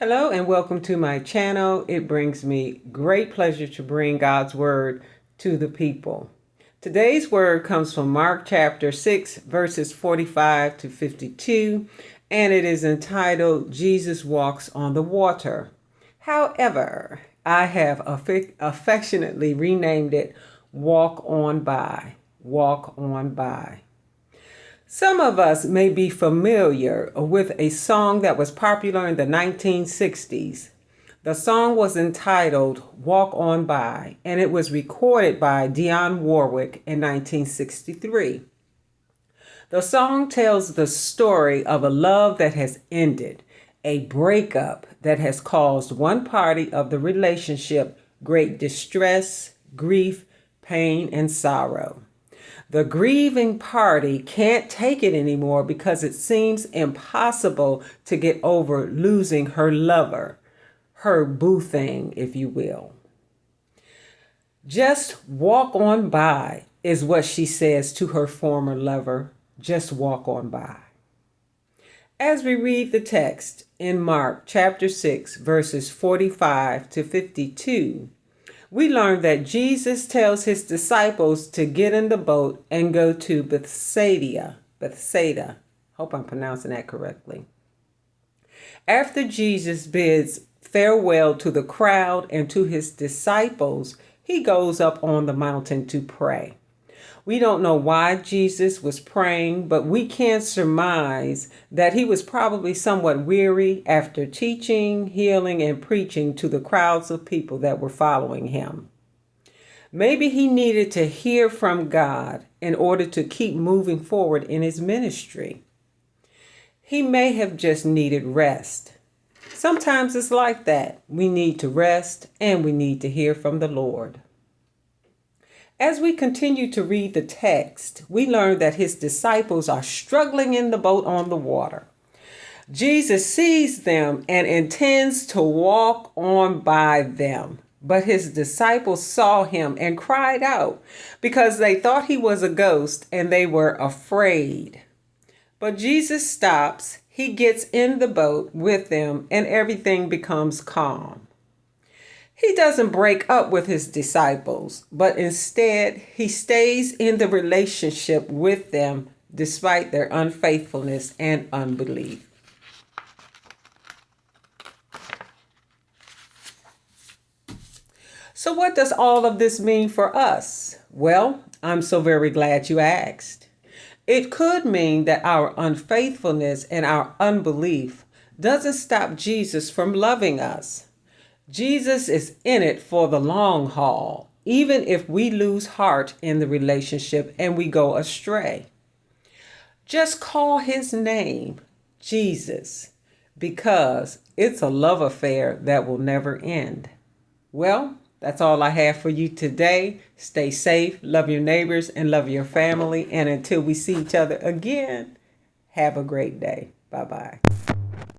Hello and welcome to my channel. It brings me great pleasure to bring God's word to the people. Today's word comes from Mark chapter 6 verses 45 to 52, and it is entitled Jesus Walks on the Water. However, I have affectionately renamed it Walk On By. Walk On By. Some of us may be familiar with a song that was popular in the 1960s. The song was entitled Walk On By, and it was recorded by Dionne Warwick in 1963. The song tells the story of a love that has ended, a breakup that has caused one party of the relationship great distress, grief, pain, and sorrow. The grieving party can't take it anymore because it seems impossible to get over losing her lover, her boo thing, if you will. Just walk on by is what she says to her former lover. Just walk on by. As we read the text in Mark chapter 6, verses 45 to 52, we learn that Jesus tells his disciples to get in the boat and go to Bethsaida. Hope I'm pronouncing that correctly. After Jesus bids farewell to the crowd and to his disciples, he goes up on the mountain to pray. We don't know why Jesus was praying, but we can surmise that he was probably somewhat weary after teaching, healing, and preaching to the crowds of people that were following him. Maybe he needed to hear from God in order to keep moving forward in his ministry. He may have just needed rest. Sometimes it's like that. We need to rest and we need to hear from the Lord. As we continue to read the text, we learn that his disciples are struggling in the boat on the water. Jesus sees them and intends to walk on by them. But his disciples saw him and cried out because they thought he was a ghost and they were afraid. But Jesus stops, he gets in the boat with them, and everything becomes calm. He doesn't break up with his disciples, but instead he stays in the relationship with them despite their unfaithfulness and unbelief. So what does all of this mean for us? Well, I'm so very glad you asked. It could mean that our unfaithfulness and our unbelief doesn't stop Jesus from loving us. Jesus is in it for the long haul, even if we lose heart in the relationship and we go astray. Just call his name, Jesus, because it's a love affair that will never end. Well, that's all I have for you today. Stay safe, love your neighbors, and love your family. And until we see each other again, have a great day. Bye-bye.